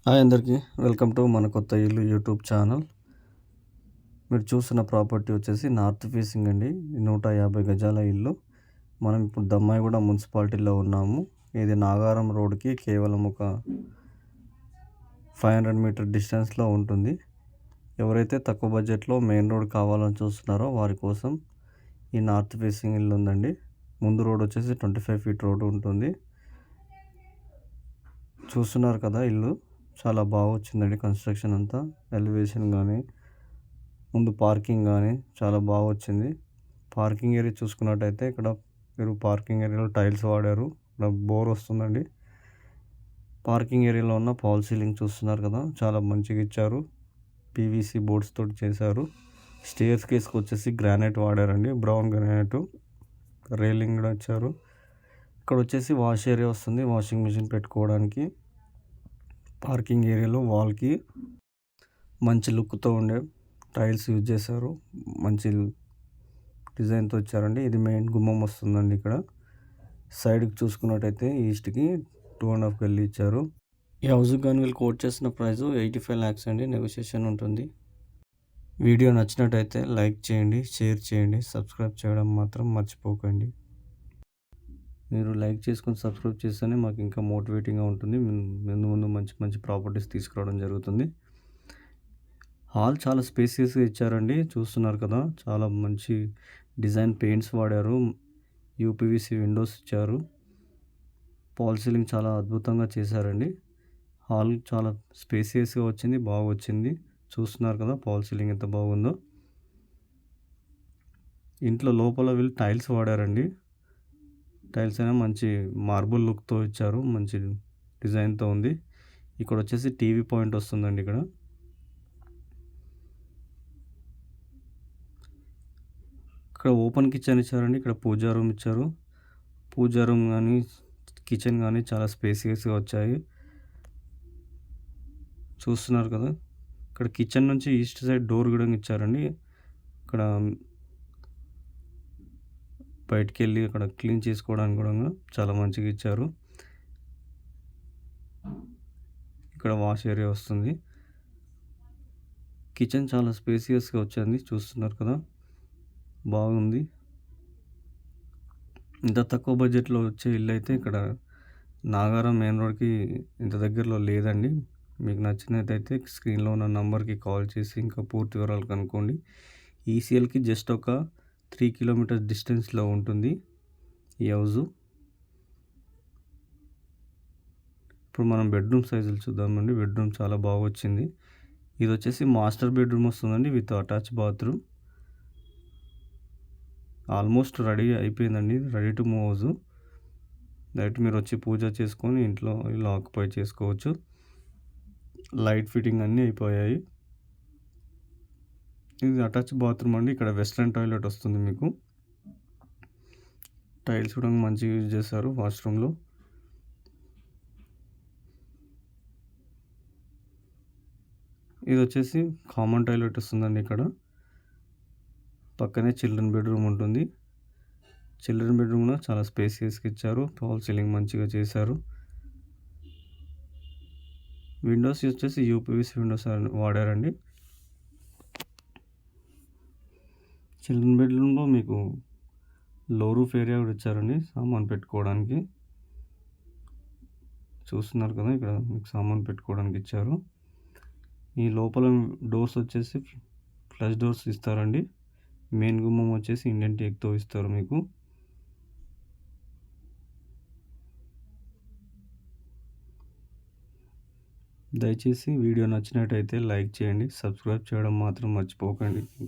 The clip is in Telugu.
హాయ్ అందరికీ వెల్కమ్ టు మన కొత్త ఇల్లు యూట్యూబ్ ఛానల్. మీరు చూస్తున్న ప్రాపర్టీ వచ్చేసి నార్త్ ఫేసింగ్ అండి. 150 గజాల ఇల్లు. మనం ఇప్పుడు దమ్మాయిగూడ మున్సిపాలిటీలో ఉన్నాము. ఇది నాగారం రోడ్కి కేవలం ఒక 500 మీటర్ డిస్టెన్స్లో ఉంటుంది. ఎవరైతే తక్కువ బడ్జెట్లో మెయిన్ రోడ్ కావాలని చూస్తున్నారో వారి కోసం ఈ నార్త్ ఫేసింగ్ ఇల్లు ఉందండి. ముందు రోడ్ వచ్చేసి 25 ఫీట్ రోడ్ ఉంటుంది. చూస్తున్నారు కదా, ఇల్లు చాలా బాగా వచ్చిందండి. కన్స్ట్రక్షన్ అంతా, ఎలివేషన్ కానీ, ముందు పార్కింగ్ కానీ చాలా బాగా వచ్చింది. పార్కింగ్ ఏరియా చూసుకున్నట్టయితే ఇక్కడ మీరు పార్కింగ్ ఏరియాలో టైల్స్ వాడారు. ఇక్కడ బోర్ వస్తుందండి. పార్కింగ్ ఏరియాలో ఉన్న ఫాల్ సీలింగ్ చూస్తున్నారు కదా, చాలా మంచిగా ఇచ్చారు. పీవీసీ బోర్డ్స్ తోటి చేశారు. స్టేర్స్ కేస్కి వచ్చేసి గ్రానైట్ వాడారండి, బ్రౌన్ గ్రానైట్. రైలింగ్ కూడా ఇచ్చారు. ఇక్కడ వచ్చేసి వాష్ ఏరియా వస్తుంది, వాషింగ్ మిషన్ పెట్టుకోవడానికి. పార్కింగ్ ఏరియాలో వాల్కి మంచి లుక్తో ఉండే టైల్స్ యూజ్ చేశారు. మంచి డిజైన్తో ఇచ్చారండి. ఇది మెయిన్ గుమ్మం వస్తుందండి. ఇక్కడ సైడ్కి చూసుకున్నట్టయితే ఈస్ట్కి 2.5 గల్లీ ఇచ్చారు. ఈ హౌస్కి కానీ వీళ్ళు కోట్ చేసిన ప్రైస్ 85 lakhs అండి. నెగోషియేషన్ ఉంటుంది. వీడియో నచ్చినట్టయితే లైక్ చేయండి, షేర్ చేయండి, సబ్స్క్రైబ్ చేయడం మాత్రం మర్చిపోకండి. మీరు లైక్ చేసుకొని సబ్స్క్రైబ్ చేస్తేనే మాకు ఇంకా మోటివేటింగ్గా ఉంటుంది. ముందు మంచి మంచి ప్రాపర్టీస్ తీసుకురావడం జరుగుతుంది. హాల్ చాలా స్పేసియస్గా ఇచ్చారండి. చూస్తున్నారు కదా, చాలా మంచి డిజైన్ పెయింట్స్ వాడారు. యూపీవీసీ విండోస్ ఇచ్చారు. ఫాల్ సీలింగ్ చాలా అద్భుతంగా చేశారండి. హాల్ చాలా స్పేసియస్గా వచ్చింది, బాగా వచ్చింది. చూస్తున్నారు కదా ఫాల్ సీలింగ్ ఎంత బాగుందో. ఇంట్లో లోపల వీళ్ళు టైల్స్ వాడారండి. టైల్స్ అయినా మంచి మార్బుల్ లుక్తో ఇచ్చారు, మంచి డిజైన్తో ఉంది. ఇక్కడ వచ్చేసి టీవీ పాయింట్ వస్తుందండి. ఇక్కడ ఓపెన్ కిచెన్ ఇచ్చారండి. ఇక్కడ పూజా రూమ్ ఇచ్చారు. పూజా రూమ్ కానీ కిచెన్ కానీ చాలా స్పేసియస్గా వచ్చాయి. చూస్తున్నారు కదా, ఇక్కడ కిచెన్ నుంచి ఈస్ట్ సైడ్ డోర్ కూడా ఇచ్చారండి. ఇక్కడ బయటికి వెళ్ళి అక్కడ క్లీన్ చేసుకోవడానికి కూడా చాలా మంచిగా ఇచ్చారు. ఇక్కడ వాష్ ఏరియా వస్తుంది. కిచెన్ చాలా స్పేసియస్గా వచ్చింది. చూస్తున్నారు కదా, బాగుంది. ఇంత తక్కువ బడ్జెట్లో వచ్చే ఇల్లు అయితే ఇక్కడ నాగారం మెయిన్ రోడ్కి ఇంత దగ్గరలో లేదండి. మీకు నచ్చినట్టయితే స్క్రీన్లో ఉన్న నంబర్కి కాల్ చేసి ఇంకా పూర్తి వివరాలు కనుక్కోండి. ఈసీఎల్కి జస్ట్ ఒక 3 కిలోమీటర్స్ డిస్టెన్స్లో ఉంటుంది ఈ హౌజు. ఇప్పుడు మనం బెడ్రూమ్ సైజులు చూద్దామండి. బెడ్రూమ్ చాలా బాగా వచ్చింది. ఇది వచ్చేసి మాస్టర్ బెడ్రూమ్ వస్తుందండి with attach bathroom. Almost ready అయిపోయిందండి, ready to move house. Direct మీరు వచ్చి పూజ చేసుకొని ఇంట్లో ఇలా ఆక్యుపై చేసుకోవచ్చు. లైట్ ఫిట్టింగ్ అన్నీ అయిపోయాయి. ఇది అటాచ్ బాత్రూమ్ అండి. ఇక్కడ వెస్ట్రన్ టాయిలెట్ వస్తుంది మీకు. టైల్స్ కూడా మంచిగా యూజ్ చేశారు వాష్రూమ్లో. ఇది వచ్చేసి కామన్ టాయిలెట్ వస్తుందండి. ఇక్కడ పక్కనే చిల్డ్రన్ బెడ్రూమ్ ఉంటుంది. చిల్డ్రన్ బెడ్రూమ్ కూడా చాలా స్పేసియస్గా ఇచ్చారు. ఫాల్ సీలింగ్ మంచిగా చేశారు. విండోస్ వచ్చేసి యూపీవీసీ విండోస్ వాడారండి. చిల్డ్రన్ బెడ్రూమ్లో మీకు లో రూఫ్ ఏరియా కూడా ఇచ్చారండి సామాన్ పెట్టుకోవడానికి. చూస్తున్నారు కదా, ఇక్కడ మీకు సామాన్ పెట్టుకోవడానికి ఇచ్చారు. ఈ లోపల డోర్స్ వచ్చేసి ఫ్లష్ డోర్స్ ఇస్తారండి. మెయిన్ గుమ్మం వచ్చేసి ఇండియన్ టేక్తో ఇస్తారు మీకు. దయచేసి వీడియో నచ్చినట్టయితే లైక్ చేయండి, సబ్స్క్రైబ్ చేయడం మాత్రం మర్చిపోకండి.